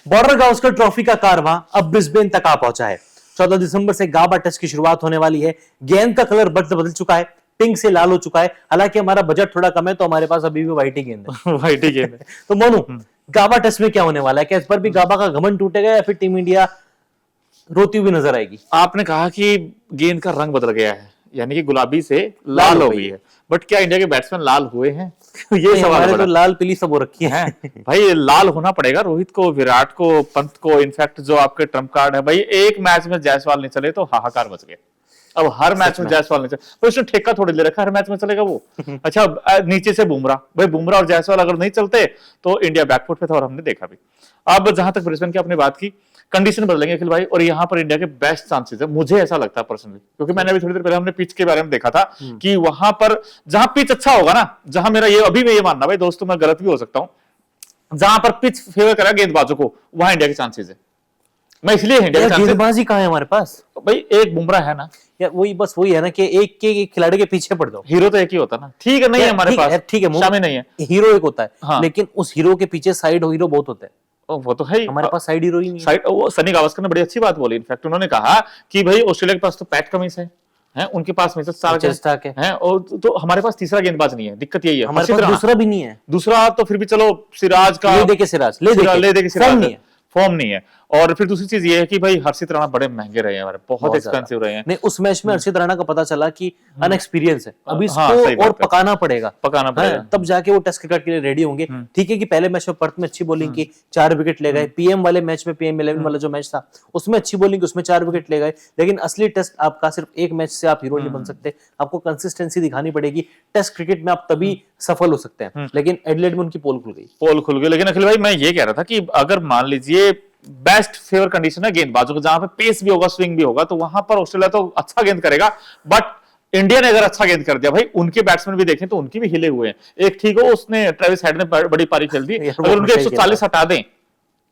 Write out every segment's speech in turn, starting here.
Border Gavaskar trophy का कारवां अब Brisbane तक आ पहुंचा है। 14 दिसंबर से गाबा टेस्ट की शुरुआत होने वाली है। गेंद का कलर बदल चुका है, पिंक से लाल हो चुका है। हालांकि हमारा बजट थोड़ा कम है तो हमारे पास अभी भी व्हाइट ही गेंद है। व्हाइट ही गेंद है। तो मोनू, गाबा टेस्ट में क्या होने वाला है? क्या इस पर भी गाबा का घमंड टूटेगा या फिर टीम इंडिया रोती हुई नजर आएगी? आपने कहा कि गेंद का रंग बदल गया है, यानी कि गुलाबी से लाल हो गई है, बट क्या इंडिया के बैट्समैन लाल हुए हैं? ये सवाल तो लाल पीली सब हो रखी है। भाई लाल होना पड़ेगा रोहित को, विराट को, पंत को। इनफैक्ट जो आपके ट्रम्प कार्ड है भाई, एक मैच में जायसवाल नहीं चले तो हाहाकार मच गया। अब हर मैच में जायसवाल नहीं चले, तो उसने ठेका थोड़ी ले रखा, हर मैच में चलेगा वो। अच्छा, नीचे से बुमराह, भाई बुमराह और जायसवाल अगर नहीं चलते तो इंडिया बैकफुट पे था, और हमने देखा भी। अब जहां तक ब्रिस्बेन की आपने बात की, कंडीशन बदलेंगे अखिल भाई, और यहाँ पर इंडिया के बेस्ट चांसेस है, मुझे ऐसा लगता है पर्सनली, क्योंकि मैंने अभी थोड़ी देर पहले हमने पिच के बारे में देखा था कि वहां पर जहां पिच अच्छा होगा ना, जहां मेरा ये अभी मैं ये मानना, भाई दोस्तों मैं गलत भी हो सकता हूं, जहां पर पिच फेवर करेगा गेंदबाजों को, वहां इंडिया के चांसेस है। मैं इसलिए इंडिया के गेंदबाजी कहां है हमारे पास? भाई एक बुमराह है ना यार, वही बस वही है ना कि एक के खिलाड़ी के पीछे पड़ जाओ। हीरो तो एक ही होता ना, ठीक है, नहीं है हमारे पास, ठीक है, शामी नहीं है, हीरो एक होता है। हाँ। लेकिन उस हीरो के पीछे साइड हीरो बहुत होते हैं। वो तो है ही, हमारे पास साइड हीरो ही नहीं है। साइड, वो सनी गावस्कर ने बड़ी अच्छी बात बोली। इनफैक्ट उन्होंने कहा कि भाई ऑस्ट्रेलिया के पास तो पैट कमिंस है, उनके पास में चार हैं, और तो हमारे पास तीसरा गेंदबाज नहीं है। दिक्कत यही है, हमारे पास दूसरा भी नहीं है। दूसरा तो फिर भी चलो, सिराज का ले दे के सिराज फॉर्म नहीं है। और फिर दूसरी चीज ये है कि भाई हर्षित राणा बड़े महंगे रहे हैं हमारे, बहुत एक्सपेंसिव रहे हैं। नहीं, उस मैच में हर्षित राणा का पता चला कि अनएक्सपीरियंस है, अभी इसको और पकाना पड़ेगा, तब जाके वो टेस्ट क्रिकेट के लिए रेडी होंगे। ठीक है कि पहले मैच में पर्थ में अच्छी बॉलिंग की, 4 विकेट ले गए। पीएम वाले मैच में, पीएम 11 वाला जो मैच था उसमें अच्छी बॉलिंग की, उसमें 4 विकेट ले गए। लेकिन असली टेस्ट आपका सिर्फ एक मैच से आप हीरो नहीं बन सकते, आपको कंसिस्टेंसी दिखानी पड़ेगी। टेस्ट क्रिकेट में आप तभी सफल हो सकते हैं। लेकिन एडिलेड में उनकी पोल खुल गई। लेकिन अखिल भाई मैं ये कह रहा था कि अगर मान लीजिए बेस्ट फेवर कंडीशन है गेंदबाजों को, जहां पे पेस भी होगा, स्विंग भी होगा, तो वहां पर ऑस्ट्रेलिया तो अच्छा गेंद करेगा। बट इंडिया ने अगर अच्छा गेंद कर दिया, भाई उनके बैट्समैन भी देखें तो उनकी भी हिले हुए हैं। एक ठीक हो, उसने ट्रेविस हेड ने बड़ी पारी खेल दी, अगर उनके 140 हटा दें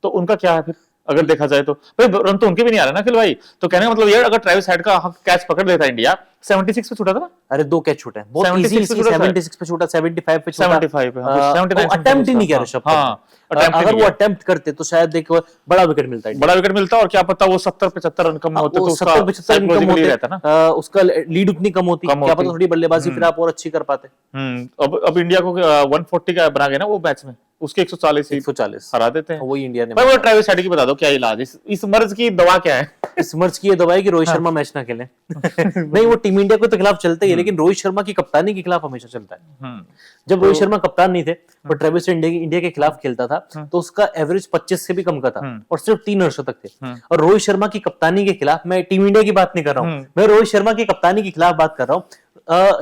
तो उनका क्या है फिर, अगर देखा जाए तो भाई रन तो उनके भी नहीं आ रहे ना अखिल भाई। तो कहने का मतलब यार, अगर ट्रेविस हेड का कैच पकड़ लेता इंडिया, 76 पे छूटा था ना। अरे 2 कैच छूटे, बहुत इजी, 76 पे छूटा, 75 पे छूटा, 75 पे, 79 अटेम्प्ट ही नहीं किया ऋषभ। अगर वो अटेम्प्ट करते तो शायद देखो बड़ा विकेट मिलता, और क्या पता वो 70-75 रन कम होते, तो उसका 70-75 रन कम होते रहता ना, उसका लीड उतनी कम होती, क्या पता थोड़ी बल्लेबाजी फिर आप और अच्छी कर पाते। अब इंडिया को 140 का बना गया ना वो मैच में, उसके 140 हरा देते हैं। वही इंडिया ने। भाई वो ट्रेविस हेड की बता दो क्या इलाज, इस मर्ज की दवा क्या है? इस मर्ज की ये दवा है कि रोहित शर्मा मैच ना खेले। नहीं, वो टीम इंडिया को तो खिलाफ चलता ही है, लेकिन रोहित शर्मा की कप्तानी के खिलाफ हमेशा चलता है। जब रोहित शर्मा कप्तान नहीं थे और ट्रेविस इंडिया के खिलाफ खेलता था, तो उसका एवरेज 25 से भी कम का था, और सिर्फ 3 अर्शतक थे। और रोहित शर्मा की कप्तानी के खिलाफ, मैं टीम इंडिया की बात नहीं कर रहा हूँ, मैं रोहित शर्मा की कप्तानी के खिलाफ बात कर रहा हूँ।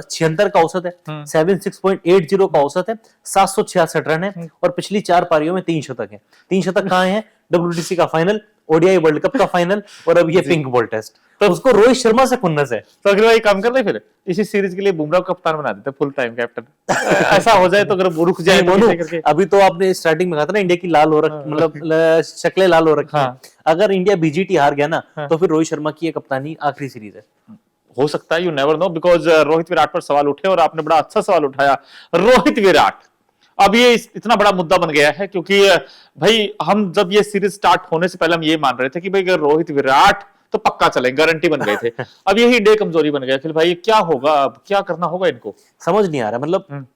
76 का औसत है, 76.80 का औसत है, 766 रन है, और पिछली 4 पारियों में 3 शतक है। 3 शतक कहाँ है? WTC का फाइनल, ओडीआई वर्ल्ड कप का फाइनल, और अब ये पिंक बॉल टेस्ट। तो उसको रोहित शर्मा से खुन्नस है। तो अगर भाई काम कर ले, फिर इसी सीरीज के लिए बुमराह को कप्तान बना देते, फुल टाइम कैप्टन। ऐसा हो जाए तो अगर वो रुक जाए तो अभी तो आपने स्टार्टिंग में कहा था ना, इंडिया की लाल हो रखी, मतलब शक्लें लाल हो रखी हैं। अगर इंडिया बीजीटी हार गया ना, तो फिर रोहित शर्मा की ये कप्तानी आखिरी सीरीज है। हो सकता है, you never know, because Rohit Virat पर सवाल उठे, और आपने बड़ा अच्छा सवाल उठाया। रोहित विराट अब ये इतना बड़ा मुद्दा बन गया है, क्योंकि भाई हम जब ये सीरीज स्टार्ट होने से पहले हम ये मान रहे थे कि भाई अगर रोहित विराट तो पक्का चले, गारंटी बन गए थे। अब यही डे कमजोरी बन गया। फिर भाई क्या होगा, अब क्या करना होगा इनको, समझ नहीं आ रहा। मतलब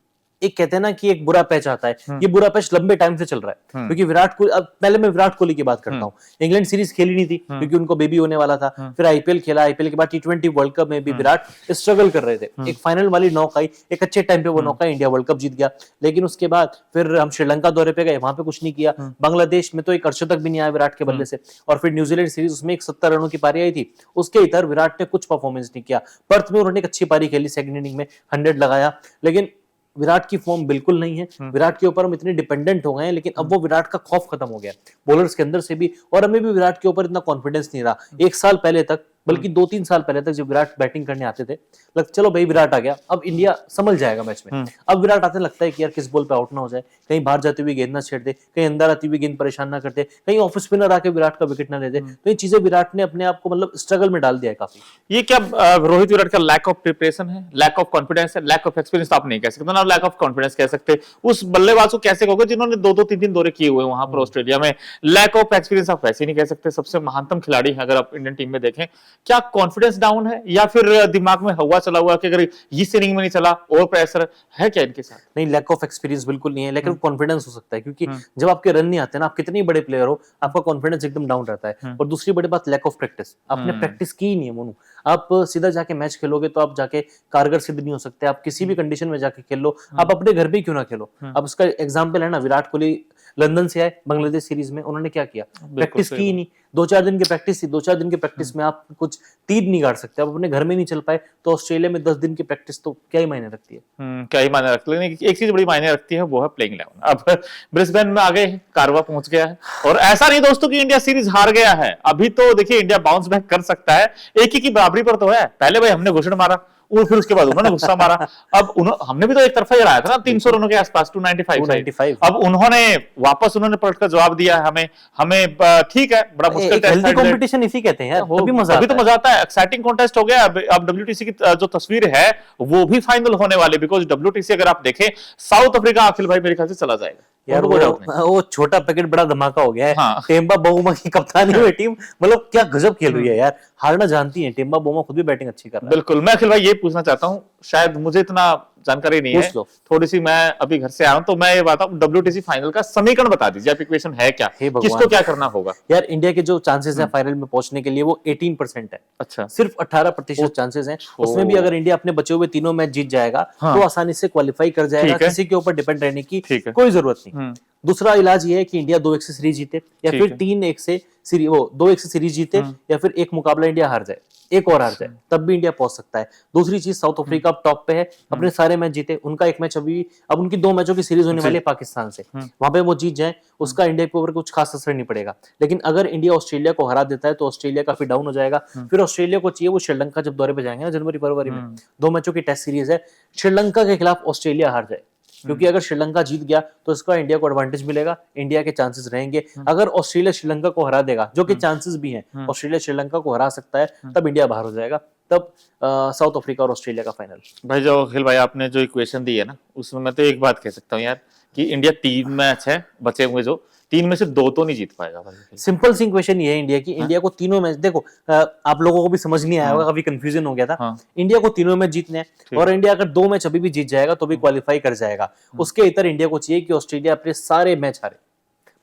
एक कहते हैं ना कि एक बुरा पैच आता है, ये बुरा पैच लंबे टाइम से चल रहा है, क्योंकि विराट कोहली, अब पहले मैं विराट कोहली की बात करता हूँ। इंग्लैंड सीरीज खेली नहीं थी क्योंकि उनको बेबी होने वाला था, फिर आईपीएल खेला, आईपीएल के बाद T20 वर्ल्ड कप में भी विराट स्ट्रगल कर रहे थे। एक फाइनल वाली नॉक आई, एक अच्छे टाइम पे वो नॉक आई, इंडिया वर्ल्ड कप जीत गया। लेकिन उसके बाद फिर हम श्रीलंका दौरे पे गए, वहां पे कुछ नहीं किया। बांग्लादेश में तो एक अर्शतक भी नहीं आया विराट के बल्ले से, और फिर न्यूजीलैंड सीरीज, उसमें 70 रनों की पारी आई थी, उसके इधर विराट ने कुछ परफॉर्मेंस नहीं किया। पर्थ में उन्होंने एक अच्छी पारी खेली, सेकंड इनिंग में 100 लगाया, लेकिन विराट की फॉर्म बिल्कुल नहीं है। विराट के ऊपर हम इतने डिपेंडेंट हो गए हैं, लेकिन अब वो विराट का खौफ खत्म हो गया बॉलर्स के अंदर से भी, और हमें भी विराट के ऊपर इतना कॉन्फिडेंस नहीं रहा। 1 साल पहले तक बल्कि 2-3 साल पहले तक जब विराट बैटिंग करने आते थे, चलो भाई विराट आ गया, अब इंडिया संभल जाएगा मैच में। अब विराट आते लगता है कि यार किस बॉल पे आउट ना हो जाए, कहीं बाहर जाते हुए गेंद ना छेड़ दे, कहीं अंदर आती हुई गेंद परेशान ना करते, कहीं ऑफ स्पिनर आके विराट का विकेट ना ले दे। तो ये चीजें विराट ने अपने आप को मतलब स्ट्रगल में डाल दिया है काफी। ये क्या रोहित विराट का लैक ऑफ प्रिपरेशन है, लैक ऑफ कॉन्फिडेंस है, लैक ऑफ एक्सपीरियंस तो आप नहीं कह सकते ना, लैक ऑफ कॉन्फिडेंस कह सकते। उस बल्लेबाज को कैसे कहोगे जिन्होंने 2-2 3-3 दौरे किए हुए वहां पर ऑस्ट्रेलिया में? लैक ऑफ एक्सपीरियंस आप वैसे ही नहीं कह सकते। सबसे महानतम खिलाड़ी है अगर आप इंडियन टीम में देखें, क्या कॉन्फिडेंस डाउन है या फिर दिमाग में हवा चला हुआ कि अगर इस इनिंग में नहीं चला और प्रेशर है क्या इनके साथ? नहीं, लैक ऑफ एक्सपीरियंस बिल्कुल नहीं है, लेकिन कॉन्फिडेंस हो सकता है, क्योंकि जब आपके रन नहीं आते ना, आप कितने बड़े प्लेयर हो, आपका कॉन्फिडेंस एकदम डाउन रहता है। और दूसरी बड़ी बात, लैक ऑफ प्रैक्टिस। आपने प्रैक्टिस की ही नहीं है मोनू। आप सीधा जाके मैच खेलोगे तो आप जाके कारगर सिद्ध नहीं हो सकते। आप किसी भी कंडीशन में जाके खेल लो, आप अपने घर पे क्यों ना खेलो। अब उसका एग्जाम्पल है ना, विराट कोहली लंदन से आए बांग्लादेश सीरीज में, उन्होंने क्या किया, प्रैक्टिस की ही नहीं। 2-4 दिन की प्रैक्टिस थी, 2-4 दिन की प्रैक्टिस में आप कुछ तीर नहीं गाड़ सकते। आप अपने घर में नहीं चल पाए तो ऑस्ट्रेलिया में 10 दिन की प्रैक्टिस तो क्या ही मायने रखती है। क्या ही मायने रखती है, लेकिन एक चीज बड़ी मायने रखती है, वो है प्लेइंग 11। अब ब्रिस्बेन में आ गए, कारवा पहुंच गया है, और ऐसा नहीं दोस्तों कि इंडिया सीरीज हार गया है। अभी तो देखिए इंडिया बाउंस बैक कर सकता है, एक ही की बराबरी पर तो है। पहले भाई हमने घुसड़ मारा और फिर उसके बाद उन्होंने गुस्सा मारा। अब हमने भी तो एक तरफा ही हराया था ना, 300 रनों के आसपास, 295। अब उन्होंने वापस पलट कर जवाब दिया है हमें ठीक है, बड़ा मुश्किल हेल्दी कंपटीशन इसी कहते हैं यार, तभी तो मजा आता है। एक्साइटिंग कॉन्टेस्ट हो गया। अब डब्ल्यूटीसी की जो तस्वीर है वो भी फाइनल होने वाली, बिकॉज डब्ल्यूटीसी अगर आप देखें, साउथ अफ्रीका अखिल भाई मेरे ख्याल से चला जाएगा यार। वो छोटा पैकेट बड़ा धमाका हो गया है। हाँ। टेम्बा बाउमा की कप्तानी में टीम मतलब क्या गजब खेल रही है यार, हारना जानती है। टेम्बा बाउमा खुद भी बैटिंग अच्छी कर रहा है। बिल्कुल। मैं अखिल भाई ये पूछना चाहता हूँ, शायद मुझे इतना जानकारी नहीं है, थोड़ी सी मैं अभी घर से आया हूं, तो मैं ये बताऊं, डब्ल्यूटीसी फाइनल का समीकरण बता दीजिए, आप इक्वेशन है क्या, किसको क्या करना होगा? यार इंडिया के जो चांसेस है फाइनल में पहुंचने के लिए वो 18% है। अच्छा, सिर्फ 18% चांसेस हैं। उसमें भी अगर इंडिया अपने बचे हुए तीनों मैच जीत जाएगा तो आसानी से क्वालिफाई कर जाएगा, किसी के ऊपर डिपेंड रहने की कोई जरूरत नहीं। दूसरा इलाज ये है कि इंडिया 2-1 से सीरीज जीते, या फिर 3-1 से सीरीज, वो 2-1 से सीरीज जीते, या फिर एक मुकाबला इंडिया हार जाए, एक और हार जाए, तब भी इंडिया पहुंच सकता है। दूसरी चीज, साउथ अफ्रीका अब टॉप पे है, अपने सारे मैच जीते, उनका एक मैच अभी, अब उनकी 2 मैचों की सीरीज होने वाली है पाकिस्तान से, वहां पे वो जीत जाए, उसका इंडिया के ऊपर कुछ खास असर नहीं पड़ेगा। लेकिन अगर इंडिया ऑस्ट्रेलिया को हरा देता है तो ऑस्ट्रेलिया काफी डाउन हो जाएगा। फिर ऑस्ट्रेलिया को चाहिए, वो श्रीलंका जब दौरे पे जाएंगे ना जनवरी-फरवरी में, 2 मैचों की टेस्ट सीरीज है, श्रीलंका के खिलाफ ऑस्ट्रेलिया हार जाए, क्योंकि अगर श्रीलंका जीत गया तो इसका इंडिया को एडवांटेज मिलेगा, इंडिया के चांसेस रहेंगे। अगर ऑस्ट्रेलिया श्रीलंका को हरा देगा, जो कि चांसेस भी हैं, ऑस्ट्रेलिया श्रीलंका को हरा सकता है, तब इंडिया बाहर हो जाएगा, तब साउथ अफ्रीका और ऑस्ट्रेलिया का फाइनल। भाई जो अखिल भाई आपने जो इक्वेशन दी है ना, उसमें मैं तो एक बात कह सकता हूँ यार, कि इंडिया 3 मैच है बचे हुए, जो 3 में से 2 तो नहीं जीत पाएगा भाई। सिंपल सी इक्वेशन ये है इंडिया की, इंडिया को तीनों मैच, देखो आप लोगों को भी समझ नहीं आया होगा, काफी कंफ्यूजन हो गया था। इंडिया को तीनों मैच जीतने हैं, और इंडिया अगर 2 मैच अभी भी जीत जाएगा तो भी क्वालिफाई कर जाएगा। उसके इतर इंडिया को चाहिए कि ऑस्ट्रेलिया अपने सारे मैच हारे,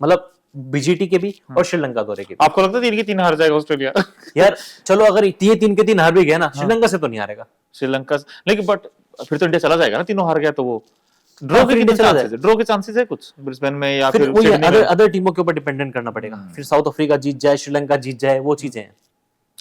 मतलब बीजीटी के भी और श्रीलंका दौरे के भी। आपको लगता है 3 के 3 हार जाएगा ऑस्ट्रेलिया? यार चलो, अगर ये 3 के 3 हार भी गया ना, श्रीलंका से तो नहीं हारेगा श्रीलंका, लेकिन बट फिर तो इंडिया चला जाएगा ना, तीनों हार गया तो वो ड्रॉ के चांसेस है कुछ ब्रिस्बेन में, या फिर वो अदर टीमों के ऊपर डिपेंडेंट करना पड़ेगा। फिर साउथ अफ्रीका जीत जाए, श्रीलंका जीत जाए, वो चीजें हैं।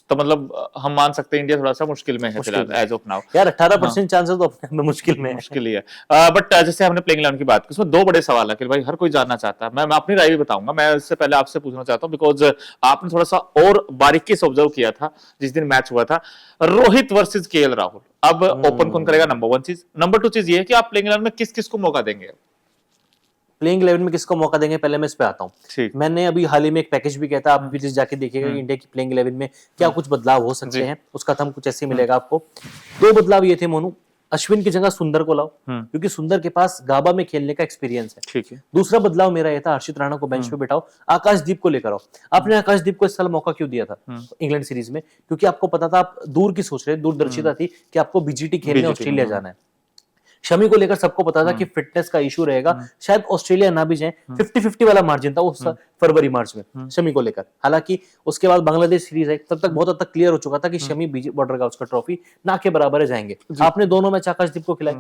तो मतलब हम मान सकते हैं इंडिया थोड़ा सा मुश्किल में है फिलहाल एज ऑफ नाउ। यार 18% चांसेस तो अपने में मुश्किल में है, मुश्किल ही है। बट जैसे हमने प्लेइंग 11 की बात की, उसमें 2 बड़े सवाल है कि भाई हर कोई जानना चाहता है। मैं अपनी राय भी बताऊंगा, मैं इससे पहले आपसे पूछना चाहता हूं, बिकॉज आपने थोड़ा सा और बारीकी से ऑब्जर्व किया था जिस दिन मैच हुआ था, रोहित वर्सेस केएल राहुल। अब ओपन कौन करेगा, नंबर 1 चीज। नंबर 2 चीज ये है कि आप प्लेइंग 11 में किस किस को मौका देंगे? प्लेइंग 11 में किसको मौका देंगे, पहले मैं इस पे आता हूँ। मैंने अभी हाल ही में एक पैकेज भी किया था, आप भी जाके देखिएगा इंडिया की प्लेइंग 11 में क्या कुछ बदलाव हो सकते हैं, उसका थम कुछ ऐसे मिलेगा आपको। 2 बदलाव ये थे मोनू, अश्विन की जगह सुंदर को लाओ, क्योंकि सुंदर के पास गाबा में खेलने का एक्सपीरियंस है। ठीक है। दूसरा बदलाव मेरा ये था, हर्षित राणा को बेंच पे बिठाओ, आकाशदीप को लेकर आओ। आपने आकाशदीप को इस साल मौका क्यों दिया था इंग्लैंड सीरीज में? क्योंकि आपको पता था, आप दूर की सोच रहे, दूरदर्शिता थी कि आपको बीजीटी खेलने ऑस्ट्रेलिया जाना है। शमी को लेकर सबको पता था कि फिटनेस का इशू रहेगा, शायद ऑस्ट्रेलिया ना भी जाए, 50-50 वाला मार्जिन था उस फरवरी मार्च में शमी को लेकर। हालांकि उसके बाद बांग्लादेश सीरीज आई, तब तक बहुत हद तक क्लियर हो चुका था कि शमी बॉर्डर का उसका ट्रॉफी ना के बराबर है जाएंगे। आपने दोनों मैच आकाशदीप को खिलाए,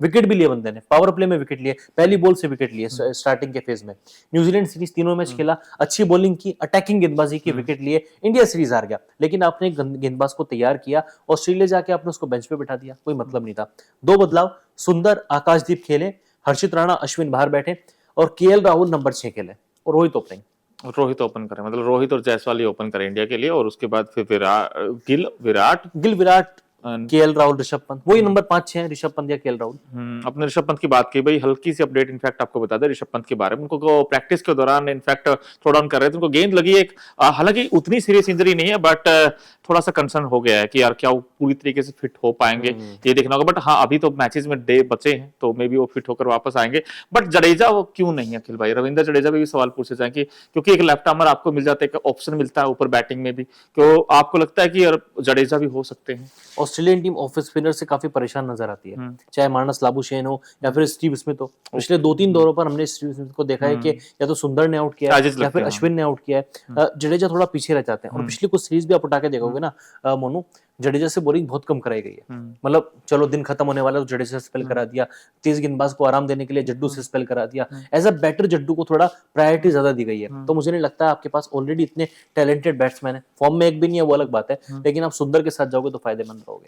विकेट भी लिए बंदे ने, पावर प्ले में विकेट लिए, पहली बॉल से विकेट लिए स्टार्टिंग के फेज में। न्यूजीलैंड सीरीज तीनों मैच खेला, अच्छी बॉलिंग की, अटैकिंग गेंदबाजी की, विकेट लिए, इंडिया सीरीज हार गया। लेकिन आपने गेंदबाज को तैयार किया, ऑस्ट्रेलिया जाके आपने उसको बेंच पे बिठा दिया, कोई मतलब नहीं था। 2 बदलाव, सुंदर आकाशदीप खेले, हर्षित राणा अश्विन बाहर बैठे, और केएल राहुल नंबर 6 खेले, और रोहित ओपनिंग। रोहित ओपन करें, मतलब रोहित और जायसवाल ही ओपन करें इंडिया के लिए, और उसके बाद फिर विराट, And- केएल राहुल, ऋषभ पंत, वही नंबर 5-6 है, ऋषभ पंत या केएल राहुल। अपने ऋषभ पंत की बात की भाई, हल्की सी अपडेट इनफैक्ट आपको बता दें ऋषभ पंत के बारे में। उनको प्रैक्टिस के दौरान इनफैक्ट थ्रो डाउन कर रहे थे, उनको गेंद लगी एक, हालांकि उतनी सीरियस इंजरी नहीं है, बट थोड़ा सा कंसर्न हो गया है कि यार क्या वो पूरी तरीके से फिट हो पाएंगे, ये देखना होगा। बट हाँ, अभी तो मैचेस में डे बचे हैं, तो मे बी वो फिट होकर वापस आएंगे। बट जडेजा वो क्यों नहीं अखिल भाई, रविंद्र जडेजा भी सवाल पूछे जाए कि क्योंकि एक लेफ्ट आर्मर आपको मिल जाता है, एक ऑप्शन मिलता है ऊपर बैटिंग में भी, तो आपको लगता है कि यार जडेजा भी हो सकते हैं? ऑस्ट्रेलियन टीम ऑफ स्पिनर से काफी परेशान नजर आती है, चाहे मार्नस लाबुशेन हो या फिर स्टीव स्मिथ हो। पिछले 2-3 दौरों पर हमने स्टीव स्मिथ को देखा है कि या तो सुंदर ने आउट किया है या फिर अश्विन ने आउट किया है, जडेजा थोड़ा पीछे रह जाते हैं। और पिछली कुछ सीरीज भी आप उठा के देखोगे ना मोनू, जडेजा से बॉलिंग बहुत कम कराई गई है। मतलब चलो दिन खत्म होने वाला तो जडेजा से स्पेल करा दिया, तेज गेंदबाज को आराम देने के लिए जड्डू से स्पेल करा दिया। एज अ बैटर जड्डू को थोड़ा प्रायोरिटी ज्यादा दी गई है। तो मुझे नहीं लगता आपके पास ऑलरेडी इतने टैलेंटेड बैट्समैन है, फॉर्म में एक भी नहीं है वो अलग बात है, लेकिन आप सुंदर के साथ जाओगे तो फायदेमंद रहोगे।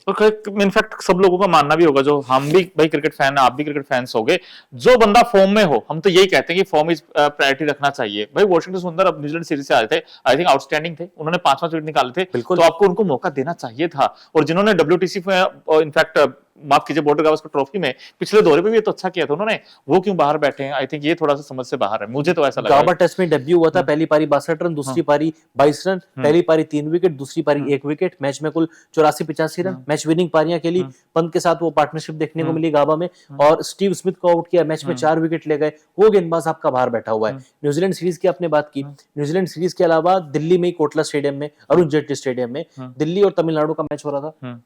इनफैक्ट सब लोगों का मानना भी होगा, जो हम भी भाई क्रिकेट फैन है, आप भी क्रिकेट फैंस होगे, जो बंदा फॉर्म में हो, हम तो यही कहते हैं कि फॉर्म इज प्रायोरिटी रखना चाहिए। भाई वॉशिंगटन सुंदर अब न्यूजीलैंड सीरीज से आए थे, आई थिंक आउटस्टैंडिंग थे, उन्होंने 5 विकेट निकाले थे, तो आपको उनको मौका देना चाहिए था। और जिन्होंने WTC में इनफैक्ट माफ कीजिए बॉर्डर गावस्कर ट्रॉफी में पिछले दौरे पे भी तो अच्छा किया था उन्होंने, वो क्यों बाहर बैठे हैं? आई थिंक ये थोड़ा सा समझ से बाहर है, मुझे तो ऐसा लगा। गाबा टेस्ट में डेब्यू हुआ था, पहली पारी 62 रन, दूसरी पारी 22 रन, पहली पारी 3 विकेट, दूसरी पारी 1 विकेट, मैच में कुल 84-85 रन, मैच विनिंग पारियां खेली। पंत के साथ वो पार्टनरशिप देखने को मिली गाबा में, और स्टीव स्मिथ को आउट किया, मैच में 4 विकेट ले गए। वो गेंदबाज आपका बाहर बैठा हुआ है। न्यूजीलैंड सीरीज की आपने बात की, न्यूजीलैंड सीरीज के अलावा दिल्ली में कोटला स्टेडियम में, अरुण जेटली स्टेडियम में दिल्ली और तमिलनाडु का मैच हो रहा था,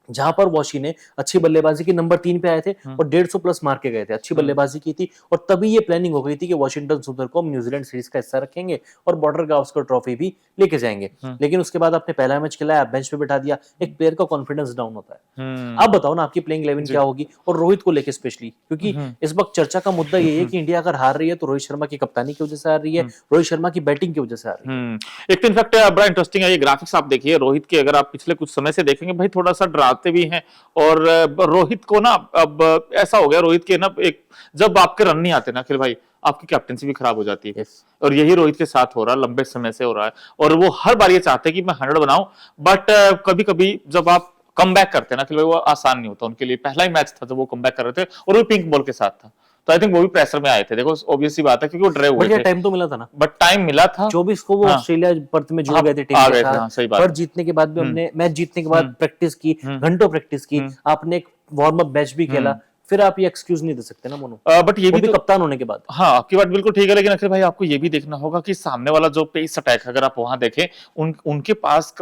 जहां पर वॉशी ने अच्छी बल्लेबाजी की, नंबर 3 पे आए थे और 150 प्लस मार के गए थे, अच्छी बल्लेबाजी की थी। और तभी ये प्लानिंग हो गई थी कि वॉशिंगटन सुंदर को हम न्यूजीलैंड सीरीज का हिस्सा रखेंगे और बॉर्डर गावस्कर ट्रॉफी भी लेके जाएंगे। लेकिन उसके बाद आपने पहला मैच खिलाया, बेंच पे बिठा दिया, एक प्लेयर का कॉन्फिडेंस डाउन होता है। आप बताओ ना आपकी प्लेइंग 11 क्या होगी, और रोहित को लेके स्पेशली, क्योंकि इस वक्त चर्चा का मुद्दा ये है कि इंडिया अगर हार रही है तो रोहित शर्मा की कप्तानी की वजह से हार रही है, रोहित शर्मा की बैटिंग की वजह से हार रही है। एक तो इनफैक्ट बड़ा इंटरेस्टिंग है ये ग्राफिक्स, आप देखिए रोहित के, अगर आप पिछले कुछ समय से देखेंगे भाई थोड़ा सा डराते भी हैं। और रोहित को ना अब ऐसा हो गया, रोहित के ना एक, जब आपके रन नहीं आते ना अखिल भाई, आपकी कैप्टनसी भी खराब हो जाती है। और यही रोहित के साथ हो रहा है, लंबे समय से हो रहा है। और वो हर बार ये चाहते हैं कि मैं 100 बनाऊं, बट कभी कभी जब आप कम बैक करते हैं ना अखिल भाई, वो आसान नहीं होता उनके लिए। पहला ही मैच था जब वो कम बैक कर रहे थे, और वो पिंक बॉल के साथ था, तो आई थिंक वो भी प्रेशर में आए थे। देखो ऑब्वियस सी बात है, क्योंकि वो डरे हुए थे। टाइम तो मिला था ना, बट टाइम मिला था 24 को वो ऑस्ट्रेलिया पर्थ में जुड़ गए थे टीम के साथ। सही बात। पर जीतने के बाद भी हमने मैच जीतने के बाद प्रैक्टिस की, घंटों प्रैक्टिस की, आपने एक वार्म अप मैच भी खेला, फिर आप ये एक्सक्यूज नहीं दे सकते ना मोनू। बट ये भी तो, कप्तान होने के बाद। हाँ आपकी बात बिल्कुल ठीक है, लेकिन अखिल भाई आपको ये भी देखना होगा कि सामने वाला जो पेस अटैक, अगर आप वहां देखें, उनके पास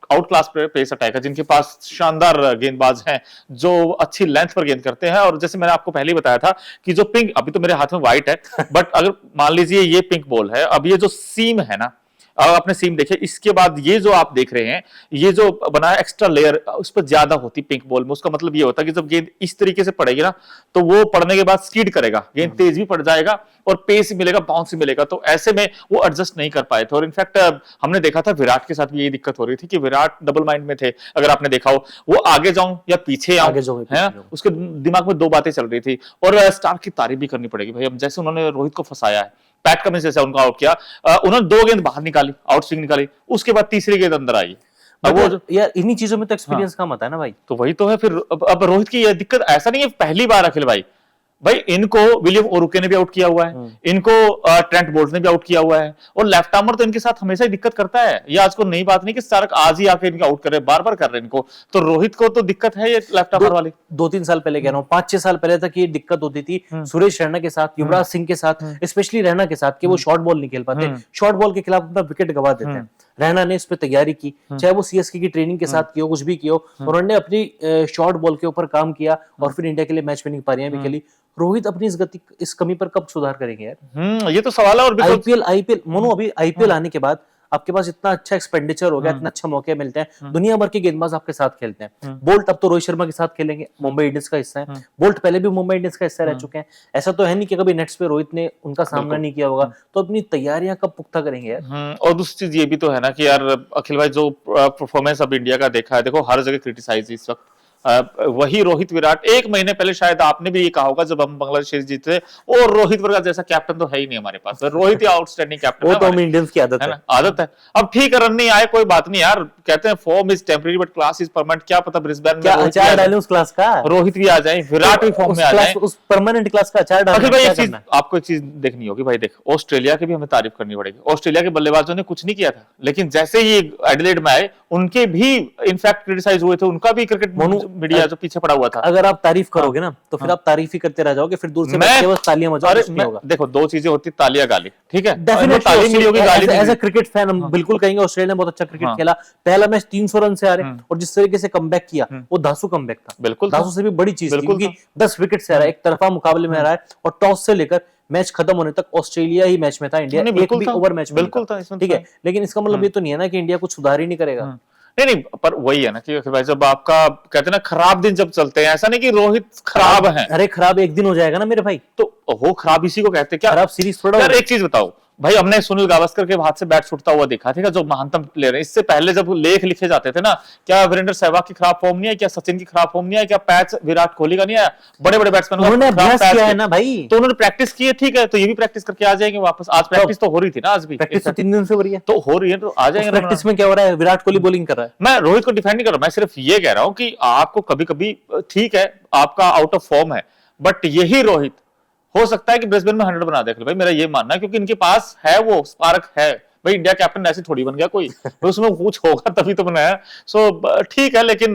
आउट क्लास पेस अटैक है, जिनके पास शानदार गेंदबाज हैं जो अच्छी लेंथ पर गेंद करते हैं। और जैसे मैंने आपको पहले ही बताया था कि जो पिंक, अभी तो मेरे हाथ में व्हाइट है, बट अगर मान लीजिए ये पिंक बॉल है, अब ये जो सीम है ना, अब आपने सीम देखे, इसके बाद ये जो आप देख रहे हैं, ये जो बना है एक्स्ट्रा लेयर, उस पर ज्यादा होती पिंक बॉल में। उसका मतलब ये होता है कि जब गेंद इस तरीके से पड़ेगी ना, तो वो पड़ने के बाद स्कीड करेगा, गेंद तेज भी पड़ जाएगा और पेस मिलेगा, बाउंस भी मिलेगा। तो ऐसे में वो एडजस्ट नहीं कर पाए थे। और इनफैक्ट हमने देखा था विराट के साथ भी यही दिक्कत हो रही थी कि विराट डबल माइंड में थे। अगर आपने देखा हो, वो आगे जाऊं या पीछे आऊं, है उसके दिमाग में 2 बातें चल रही थी। और स्टार्क की तारीफ भी करनी पड़ेगी भाई, अब जैसे उन्होंने रोहित को फंसाया है, पैट कमिंस जैसे उनको आउट किया, उन्होंने 2 गेंद बाहर निकाली, आउट स्विंग निकाली, उसके बाद तीसरी गेंद अंदर आई। अब वो यार इन्हीं चीजों में तो एक्सपीरियंस कम आता है ना भाई। तो वही तो है फिर। अब रोहित की ये दिक्कत, ऐसा नहीं है पहली बार अखिल भाई इनको विलियम ओरुके ने भी आउट किया हुआ है, इनको ट्रेंट बोल्ट ने भी आउट किया हुआ है, और लेफ्ट आर्मर तो इनके साथ हमेशा ही दिक्कत करता है। ये आज को नई बात नहीं कि स्टार्क आज ही आके इनको आउट कर रहे हैं, बार बार कर रहे हैं इनको। तो रोहित को तो दिक्कत है ये लेफ्ट आर्मर वाली। 2-3 साल पहले कह रहा हूँ, 5-6 साल पहले तक ये दिक्कत होती थी सुरेश रैना के साथ, युवराज सिंह के साथ, स्पेशली रैना के साथ, कि वो शॉर्ट बॉल नहीं खेल पाते, शॉर्ट बॉल के खिलाफ अपना विकेट गवा देते हैं। रैना ने इस पे तैयारी की, चाहे वो सीएसके की ट्रेनिंग के साथ किया, कुछ भी किया, उन्होंने अपनी शॉर्ट बॉल के ऊपर काम किया और फिर इंडिया के लिए मैच विनिंग पारियां भी खेली। रोहित अपनी इस कमी पर कब सुधार करेंगे यार? ये तो सवाल है। और आईपीएल मोनो, अभी आईपीएल आने के बाद आपके पास इतना अच्छा एक्सपेंडिचर हो गया, इतना अच्छा मौके मिलते हैं, दुनिया भर के गेंदबाज आपके साथ खेलते हैं। बोल्ट अब तो रोहित शर्मा के साथ खेलेंगे, मुंबई इंडियंस का हिस्सा है। बोल्ट पहले भी मुंबई इंडियंस का हिस्सा रह चुके हैं। ऐसा तो है नहीं कि कभी नेट्स पे रोहित ने उनका सामना नहीं किया होगा। तो अपनी तैयारियां कब पुख्ता करेंगे यार? और दूसरी चीज ये भी तो है ना कि यार अखिल भाई, जो परफॉर्मेंस अब इंडिया का देखा है, देखो हर जगह क्रिटिसाइज इस वक्त, वही रोहित विराट, एक महीने पहले शायद आपने भी ये कहा होगा जब हम बांग्लादेश सीरीज जीते, और रोहित वर्गा जैसा कैप्टन तो है ही नहीं हमारे पास, रोहित ही आउटस्टैंडिंग कैप्टन वो है तो हम हमारे, इंडियंस की आदत है है। ना, आदत है। अब ठीक है, रन नहीं आए कोई बात नहीं यार, कहते हैं form is temporary but class is permanent, क्या पता ब्रिस्बेन में क्या रोहित भी अचार आ डाले जाए, उस क्लास का, रोहित भी आ जाए, विराट भी फॉर्म में आ जाए। उस परमानेंट क्लास का अचार डालना अखिल भाई क्या एक चीज करना है? आपको एक चीज देखनी होगी भाई, देख ऑस्ट्रेलिया की भी हमें तारीफ करनी पड़ेगी, ऑस्ट्रेलिया के बल्लेबाजों ने कुछ नहीं किया था, लेकिन जैसे ही एडिलेड में आए उनके भी इनफैक्ट क्रिटिसाइज हुए थे, उनका भी क्रिकेट मीडिया जो पीछे पड़ा हुआ था। अगर आप तारीफ करोगे ना तो फिर आप तारीफ ही करते रह जाओगे, फिर दूर से बैठ के बस तालियां बजाओ, कुछ नहीं होगा। देखो दो चीजें होती, तालियां गाली, ठीक है, डेफिनेटली ताली मिली होगी, गाली एज मिली। अ क्रिकेट फैन हम बिल्कुल कहेंगे ऑस्ट्रेलिया ने बहुत अच्छा क्रिकेट खेला, पहला मैच 300 रन से आ रहे और जिस तरीके से कमबैक किया वो धांसू कमबैक था, बिल्कुल धांसू से भी बड़ी चीज थी, बिल्कुल क्योंकि 10 विकेट से आ रहा है, एक तरफा मुकाबले में आ रहा है और टॉस से लेकर मैच खत्म होने तक ऑस्ट्रेलिया ही मैच में था, इंडिया नहीं, एक बिल्कुल भी था, ओवर मैच में बिल्कुल नहीं था, इसमें ठीक तो है, लेकिन इसका मतलब ये तो नहीं है ना कि इंडिया कुछ सुधार ही नहीं करेगा। नहीं नहीं, पर वही है ना कि भाई जब आपका कहते हैं ना खराब दिन जब चलते हैं, ऐसा नहीं कि रोहित खराब है, अरे खराब एक दिन हो जाएगा ना मेरे भाई, तो हो खराब इसी को कहते हैं क्या, खराब सीरीज थोड़ा यार एक चीज बताओ भाई, हमने सुनील गावस्कर के हाथ से बैट छूटता हुआ देखा, ठीक है, जो महानतम प्लेयर है, इससे पहले जब लेख लिखे जाते थे ना, क्या वीरेंद्र सहवाग की खराब फॉर्म नहीं है, क्या सचिन की खराब फॉर्म नहीं है, क्या पैच विराट कोहली का नहीं है, बड़े बड़े बैट्समैन उन्होंने अभ्यास किया है ना भाई, तो उन्होंने प्रैक्टिस की है, ठीक है, तो ये भी प्रैक्टिस करके आ जाएंगे वापस, आज प्रैक्टिस तो हो रही थी ना, आज भी प्रैक्टिस तो 3 दिन से हो रही है, तो हो रही है, तो आ जाएंगे। प्रैक्टिस में क्या हो रहा है, विराट कोहली बॉलिंग कर रहा है। मैं रोहित को डिफेंड नहीं कर रहा, मैं सिर्फ ये कह रहा हूं कि आपको कभी कभी ठीक है आपका आउट ऑफ फॉर्म है, बट यही रोहित हो सकता है कि ब्रिस्बेन में 100 बना दे भाई, मेरा ये मानना है, क्योंकि इनके पास है वो स्पार्क है भाई, इंडिया कैप्टन ऐसे थोड़ी बन गया कोई, तो उसमें कुछ होगा तभी तो बनाया। सो ठीक है, लेकिन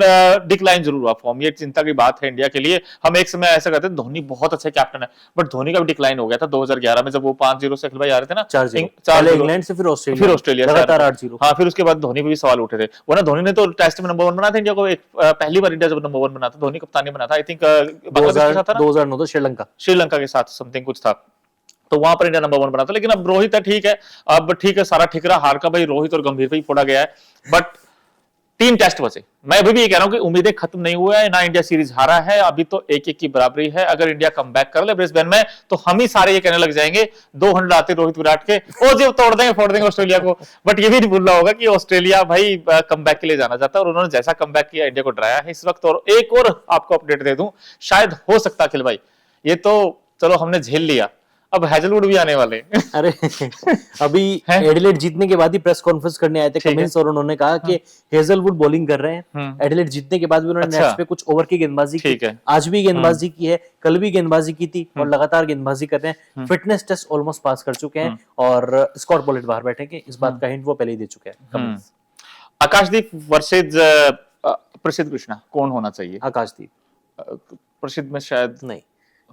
डिक्लाइन जरूर हुआ फॉर्म, ये चिंता की बात है इंडिया के लिए। हम एक समय ऐसा कहते हैं धोनी बहुत अच्छा कैप्टन है, बट धोनी का भी डिक्लाइन हो गया था 2011 में, जब वो 5-0 से अखिल भाई आ रहे थे ना, 4-0 इंग्लैंड से, फिर ऑस्ट्रेलिया लगातार 8-0, हाँ, फिर उसके बाद धोनी पे भी सवाल उठे थे, वो ना धोनी ने तो टेस्ट में नंबर 1 बना था इंडिया को, एक पहली बार इंडिया जब नंबर 1 बना था धोनी कप्तानी बना था, आई थिंक 2009 श्रीलंका के साथ समथिंग कुछ था, तो वहां पर इंडिया नंबर 1 बना था। लेकिन अब रोहित है, ठीक है, अब ठीक है, सारा ठिकरा हार का भाई रोहित और गंभीर पे ही फोड़ा गया है, बट 3 टेस्ट बचे, मैं अभी भी ये कह रहा हूं कि उम्मीदें खत्म नहीं हुआ है ना, इंडिया सीरीज हारा है, अभी तो 1-1 की बराबरी है, अगर इंडिया कमबैक कर ले ब्रिस्बेन में तो हम ही सारे ये कहने लग जाएंगे 200 आते रोहित विराट के, ओ जी तोड़ देंगे फोड़ देंगे ऑस्ट्रेलिया को, बट ये भी नहीं भूलना होगा कि ऑस्ट्रेलिया भाई कमबैक के लिए जाना चाहता है, और उन्होंने जैसा कमबैक किया इंडिया को डराया है इस वक्त। और एक और आपको अपडेट दे दूं, शायद हो सकता अखिल भाई, ये तो चलो हमने झेल लिया, अब हैजलवुड भी आने वाले अरे अभी एडिलेड जीतने के बाद ही प्रेस कॉन्फ्रेंस करने आए थे कमिंस, और उन्होंने कहा कि हेजलवुड बॉलिंग कर रहे हैं, एडिलेड जीतने के बाद भी उन्होंने नेट्स पे कुछ ओवर की गेंदबाजी की, आज भी गेंदबाजी की है, कल भी गेंदबाजी की थी और लगातार गेंदबाजी कर रहे हैं, फिटनेस टेस्ट ऑलमोस्ट पास कर चुके हैं और स्कॉट बॉलेट बाहर बैठेंगे, इस बात का हिंट वो पहले ही दे चुके हैं। आकाशदीप वर्सेस प्रसिद्ध कृष्णा कौन होना चाहिए? आकाशदीप। प्रसिद्ध में शायद नहीं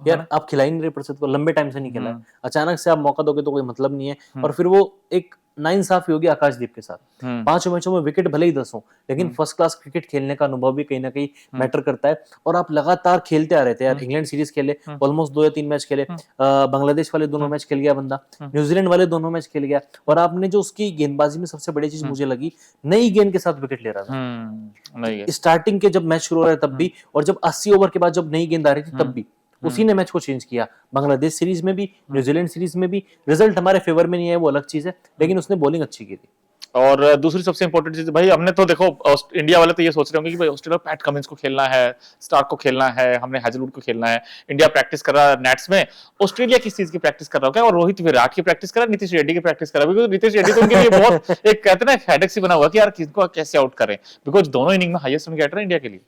यार, आप खिला ही नहीं रहे प्रसिद्ध को, लंबे टाइम से नहीं खेला है, अचानक से आप मौका दोगे तो कोई मतलब नहीं है, और फिर वो एक नाइंसाफी होगी आकाशदीप के साथ। 5 मैचों में विकेट भले ही 10 हो, लेकिन फर्स्ट क्लास क्रिकेट खेलने का अनुभव भी कहीं ना कहीं मैटर करता है, और आप लगातार खेलते आ रहे थे यार, इंग्लैंड सीरीज खेले, ऑलमोस्ट 2 या 3 मैच खेले, बांग्लादेश वाले दोनों मैच खेल गया बंदा, न्यूजीलैंड वाले दोनों मैच खेल गया, और आपने जो उसकी गेंदबाजी में सबसे बड़ी चीज मुझे लगी, नई गेंद के साथ विकेट ले रहा था, स्टार्टिंग के जब मैच शुरू हो रहा है तब भी, और जब 80 ओवर के बाद जब नई गेंद आ रही थी तब भी, उसी ने मैच को चेंज किया। बांग्लादेश सीरीज में भी, न्यूजीलैंड सीरीज में भी, रिजल्ट हमारे फेवर में नहीं है वो अलग चीज है, लेकिन उसने बॉलिंग अच्छी की थी। और दूसरी सबसे इंपॉर्टेंट चीज भाई, हमने तो देखो इंडिया वाले तो ये सोच रहे होंगे कि भाई ऑस्ट्रेलिया पैट कमिंस को खेलना है, स्टार्क को खेलना है, हमने हैजलवुड को खेलना है, इंडिया प्रैक्टिस कर रहा है नेट्स में, ऑस्ट्रेलिया किस चीज की प्रैक्टिस कर रहा है, और रोहित विराट की प्रैक्टिस कर रहा है, नीतीश रेड्डी की प्रैक्टिस कर रहा है, बिकॉज नीतीश रेड्डी तो उनके लिए बहुत एक कहते हैं ना हेडेक सी बना हुआ कि यार किसको कैसे आउट करें, बिकॉज दोनों इनिंग में हाईएस्ट रन गेटर है इंडिया के लिए।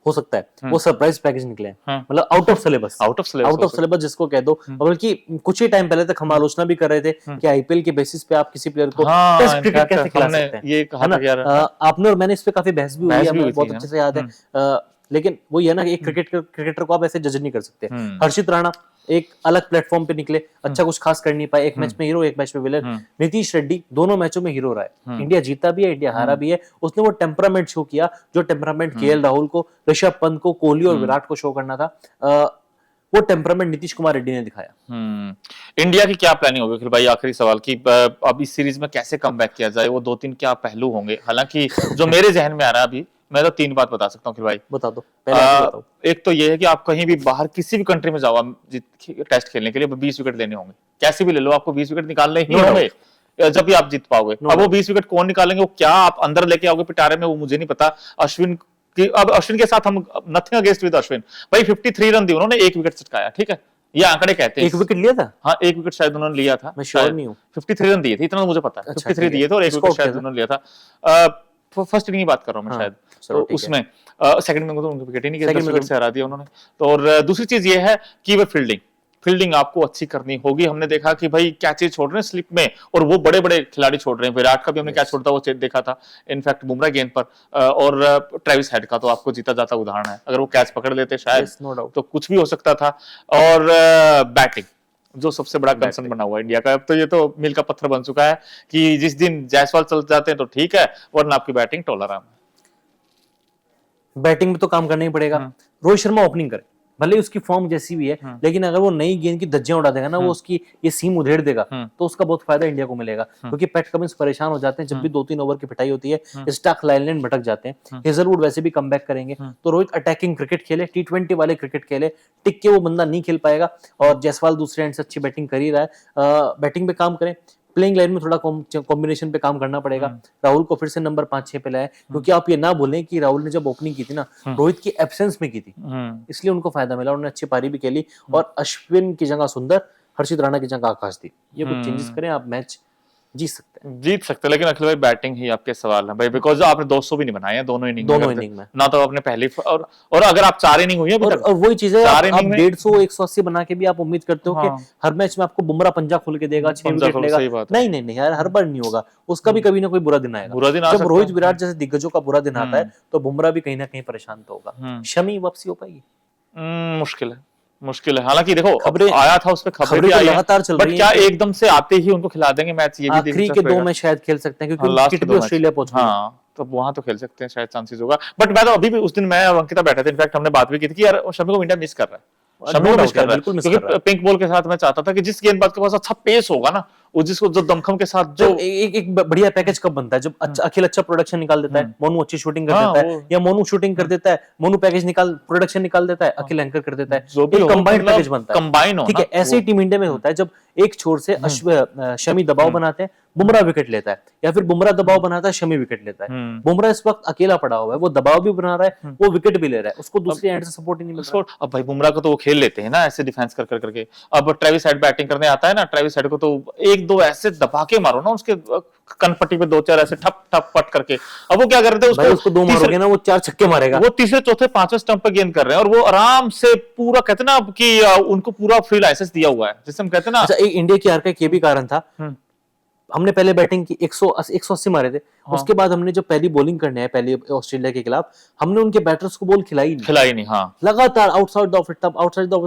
हो सकता है वो सरप्राइज पैकेज निकले, मतलब आउट ऑफ सिलेबस जिसको कह दो, बल्कि कुछ ही टाइम पहले तक हम आलोचना भी कर रहे थे कि आईपीएल के बेसिस पे आप किसी प्लेयर को टेस्ट क्रिकेट कैसे खिला सकते हैं, ये कहा था यार, आपने और मैंने इस पे काफी बहस भी हुई है, हमें बहुत अच्छे से याद है, लेकिन वही है ना, एक क्रिकेटर को आप ऐसे जज नहीं कर सकते। हर्षित राणा एक अलग प्लेटफॉर्म पे निकले, अच्छा कुछ खास कर नहीं पाए, एक मैच में हीरो एक मैच में विलेन। नीतीश रेड्डी दोनों मैचों में हीरो रहा है, इंडिया जीता भी है, इंडिया हारा भी है, उसने वो टेम्परामेंट शो किया जो टेम्परामेंट केएल राहुल को, ऋषभ पंत को, कोहली और विराट को शो करना था, वो टेम्परामेंट नीतीश कुमार रेड्डी ने दिखाया। इंडिया की क्या प्लानिंग होगी फिर भाई, आखिरी सवाल की अब इस सीरीज में कैसे कमबैक किया जाए, वो 2-3 क्या पहलू होंगे? हालांकि जो मेरे जहन में आ रहा है अभी, मैं तो 3 बात बता सकता हूँ फिर भाई, बता दो। बताओ। एक तो ये है कि आप कहीं भी बाहर किसी भी कंट्री में जाओ टेस्ट खेलने के लिए, 20 विकेट लेने होंगे, कैसे भी ले लो, आपको 20 विकेट निकालने ही होंगे जब भी आप जीत पाओगे। अब वो 20 विकेट कौन निकालेंगे, वो क्या आप अंदर लेके आओगे पिटारे में, वो मुझे नहीं पता। अश्विन कि अब अश्विन के साथ हम नथिंग अगेंस्ट विद अश्विन, भाई 53 रन दिए उन्होंने, 1 विकेट चटकाया, ठीक है, ये आंकड़े कहते हैं। 1 विकेट लिया था? हाँ 1 विकेट शायद उन्होंने लिया था, मैं श्योर नहीं हूँ। 53 रन दिए थे, इतना मुझे पता है। अच्छा, 53 दिए थे और 1 विकेट शायद उन्होंने लिया था। फर्स्ट इनिंग की बात कर रहा हूँ मैं शायद, तो उसमें सेकंड में तो उनको विकेट ही नहीं किया, 10 विकेट से हरा दिया उन्होंने। तो और दूसरी चीज ये है कि वो फील्डिंग आपको अच्छी करनी होगी। हमने देखा कि भाई कैचेज छोड़ रहे हैं स्लिप में, और वो बड़े बड़े खिलाड़ी छोड़ रहे हैं। विराट का भी हमने कैच छोड़ता वो देखा था, इनफैक्ट बुमराह गेंद पर, और ट्रेविस हेड का तो आपको जीता जाता उदाहरण है, अगर वो कैच पकड़ लेते शायद तो कुछ भी हो सकता था। और बैटिंग जो सबसे बड़ा कंसर्न बना हुआ है इंडिया का, अब तो ये तो मील का पत्थर बन चुका है कि जिस दिन जायसवाल चल जाते हैं तो ठीक है, वरना आपकी बैटिंग टोलाराम है। बैटिंग में तो काम करना ही पड़ेगा। रोहित शर्मा ओपनिंग करे, भले उसकी फॉर्म जैसी भी है, लेकिन अगर वो नई गेंद की धज्जियां उड़ा देगा ना, वो उसकी ये सीम उधेड़ देगा, तो उसका बहुत फायदा इंडिया को मिलेगा। क्योंकि पैट कमिंस परेशान हो जाते हैं जब भी 2-3 ओवर की पिटाई होती है, स्टार्क लाइन भटक जाते हैं। हेजलवुड वैसे भी कमबैक करेंगे, तो रोहित अटैकिंग क्रिकेट खेले, T20 वाले क्रिकेट खेले, टिक के वो बंदा नहीं खेल पाएगा। और जायसवाल दूसरे एंड से अच्छी बैटिंग कर ही रहा है, बैटिंग पे काम करें। प्लेइंग लाइन में थोड़ा कॉम्बिनेशन पे काम करना पड़ेगा। राहुल को फिर से नंबर 5-6 पे लाए, क्योंकि आप ये ना भूलें कि राहुल ने जब ओपनिंग की थी ना, रोहित की एब्सेंस में की थी, इसलिए उनको फायदा मिला, उन्होंने अच्छी पारी भी खेली। और अश्विन की जगह सुंदर, हर्षित राणा की जगह आकाशदीप, ये कुछ चेंजेस करें, आप मैच जीत सकते हैं। लेकिन अखिल भाई बैटिंग ही आपके सवाल है भाई, बिकॉज आपने 200 भी नहीं बनाए हैं दोनों इनिंग में ना, तो आपने पहली और अगर आप 4 इनिंग हुई है और वही चीज है, आप 150-180 बना के भी आप उम्मीद करते हो कि हर मैच में आपको बुमराह पंजा खोल के देगा, 6 विकेट लेगा। नहीं यार, हर बार नहीं होगा, उसका भी कभी ना कोई बुरा दिन आएगा। जब रोहित विराट जैसे दिग्गजों का बुरा दिन आता है, तो बुमराह भी कहीं ना कहीं परेशान तो होगा। शमी वापसी हो पाएगी? मुश्किल है। हालांकि देखो खबरें आया था, उसपे खबरें भी लगातार चल रही हैं, बट क्या एकदम से आते ही उनको खिला देंगे मैच? ये भी आखिरी के 2 मैच शायद खेल सकते हैं, क्योंकि किट भी ऑस्ट्रेलिया पहुंच गई। हाँ, तो वहां तो खेल सकते हैं, शायद चांसेस होगा। बट मैं तो अभी भी, उस दिन मैं और अंकिता बैठे थे, इनफैक्ट हमने बात भी की थी कि यार शमी को इंडिया मिस कर रहा है, क्योंकि पिंक बॉल के साथ मैं चाहता था कि जिस गेंदबाज के पास अच्छा पेस होगा ना, वो जिसको जो दमखम के साथ जो एक बढ़िया पैकेज कब बनता है, जब अखिल अच्छा प्रोडक्शन निकाल देता है, मोनू अच्छी शूटिंग कर देता है, या मोनू शूटिंग कर देता है, मोनू पैकेज प्रोडक्शन निकाल देता है, अखिल एंकर कर देता है, एक कंबाइंड पैकेज बनता है। ठीक है, ऐसे ही टीम इंडिया में होता है, जब एक छोर से शमी दबाव बनाते हैं, बुमराह विकेट लेता है, या फिर बुमराह दबाव बनाता है, शमी विकेट लेता है। बुमराह इस वक्त अकेला पड़ा हुआ है, वो दबाव भी बना रहा है, वो विकेट भी ले रहा है, उसको दूसरी एंड से सपोर्ट ही नहीं मिल रहा। अब भाई बुमराह को तो वो खेल लेते हैं ना ऐसे डिफेंस कर करके। अब ट्रेविस हेड बैटिंग करने आता है ना, ट्रेविस हेड को तो 1-2 ऐसे दबा के मारो ना उसके कनपट्टी पे, 2-4 ऐसे ठप ठप पट करके। अब वो क्या करते हैं, उसको 2 मारोगे ना, वो 4 छक्के मारेगा। वो तीसरे चौथे 5वें स्टंप पे गेंद कर रहे हैं, और वो आराम से पूरा, कहते ना कि उनको पूरा फ्री लाइसेंस दिया हुआ है, जिसे हम कहते हैं ना। अच्छा, इंडिया की हार का ये भी कारण था, हमने पहले बैटिंग की 180 मारे थे, उसके बाद हमने जो पहली बॉलिंग करने है पहले ऑस्ट्रेलिया के खिलाफ, हमने उनके बैटर्स को बॉल खिलाई नहीं। हाँ, लगातार आउटसाइड द ऑफ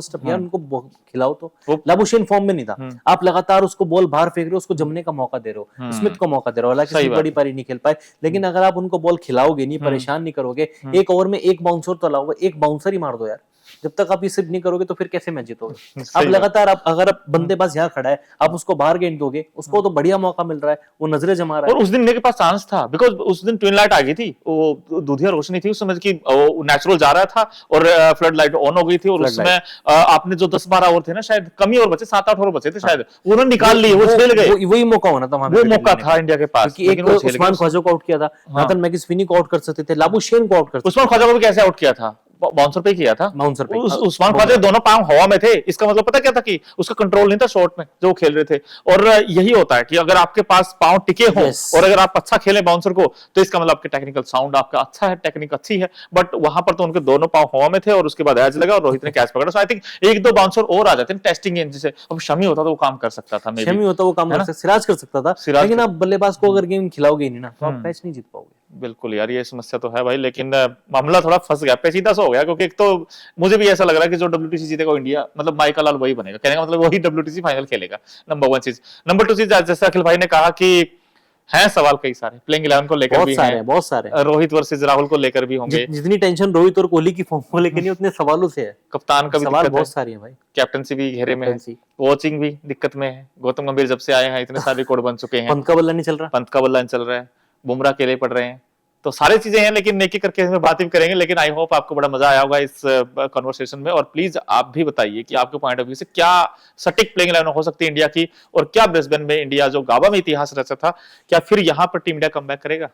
स्टंप, यार उनको खिलाओ तो। लाबुशेन फॉर्म में नहीं था, आप लगातार उसको बॉल बाहर फेंक रहे हो, उसको जमने का मौका दे रहे हो, स्मिथ को मौका दे रहे हो, हालांकि बड़ी पारी नहीं खेल पाए, लेकिन अगर आप उनको बॉल खिलाओगे नहीं, परेशान नहीं करोगे, एक ओवर में एक बाउंसर तो अलावा एक बाउंसर ही मार दो यार, जब तक आप ये सिर्फ नहीं करोगे तो फिर कैसे मैच जीतोगे? आप लगातार, अगर बंदेबाज यहाँ खड़ा है, आप उसको बाहर गेंद दोगे, उसको तो बढ़िया मौका मिल रहा है, वो नजरें जमा रहा है। और उस दिन मेरे पास चांस था, बिकॉज उस दिन ट्विन लाइट आ गई थी, वो दूधिया रोशनी थी उस समय की, नेचुरल जा रहा था, और फ्लड लाइट ऑन हो गई थी, और उसमें आपने जो 10-12 ओवर थे ना, शायद कम ही ओवर बचे, 7-8 ओवर बचे थे शायद, उन्होंने निकाल लिए, वो खेल गए। वही मौका होना था, वो मौका था इंडिया के पास, लेकिन उस्मान ख्वाजा को आउट किया था, नाथन मैकस्फिनी को आउट कर सकते थे, लाबुशेन को आउट कर सकते थे। उस्मान ख्वाजा को भी कैसे आउट किया था? बाउंसर पे किया था, बाउंसर पे। उस्मान ख्वाजा दोनों पांव हवा में थे, इसका मतलब पता क्या था कि उसका कंट्रोल नहीं था शॉट में जो खेल रहे थे। और यही होता है कि अगर आपके पास पांव टिके हों, और अगर आप अच्छा खेले बाउंसर को, तो इसका मतलब आपके टेक्निकल साउंड आपका अच्छा है, टेक्निक अच्छी है। बट वहां पर तो उनके दोनों पांव हवा में थे, और उसके बाद एज लगा और रोहित ने कैच पकड़ा। सो आई थिंक 1-2 बाउंसर और आ जाते हैं टेस्टिंग गेंद, जिसे अब शमी होता तो वो काम कर सकता था, शमी होता वो काम कर सकता, सिराज कर सकता था, लेकिन आप बल्लेबाज को अगर गेम खिलाओगे नहीं ना, तो आप मैच नहीं जीत पाओगे। बिल्कुल यार, ये समस्या तो है भाई, लेकिन मामला थोड़ा फंस गया, पेचीदा सा हो गया, क्योंकि एक तो मुझे भी ऐसा लग रहा है कि जो WTC जीतेगा इंडिया, मतलब माइका लाल वही बनेगा, कहने का मतलब वही WTC फाइनल खेलेगा। नंबर 1 चीज। नंबर 2 चीज, जैसे अखिल भाई ने कहा कि हैं सवाल कई सारे, प्लेइंग 11 को लेकर भी हैं, बहुत सारे, रोहित वर्सेस राहुल को लेकर भी होंगे। जितनी टेंशन रोहित और कोहली की फॉर्म को लेकर नहीं, उतने सवालों से है। कप्तान का भी सवाल बहुत सारे हैं भाई, कैप्टनसी भी घेरे में है, कोचिंग भी दिक्कत में है। गौतम गंभीर जब से आए हैं, इतने सारे रिकॉर्ड बन चुके हैं, पंत का बल्ला नहीं चल रहा है, बुमराह अकेले पड़ रहे हैं, तो सारी चीजें हैं, लेकिन नेकी करके इसमें बात भी करेंगे। लेकिन आई होप आपको बड़ा मजा आया होगा इस कन्वर्सेशन में, और प्लीज आप भी बताइए कि आपके पॉइंट ऑफ व्यू से क्या सटीक प्लेइंग 11 हो सकती है इंडिया की, और क्या ब्रिस्बेन में इंडिया जो गाबा में इतिहास रचा था, क्या फिर यहाँ पर टीम इंडिया कमबैक करेगा?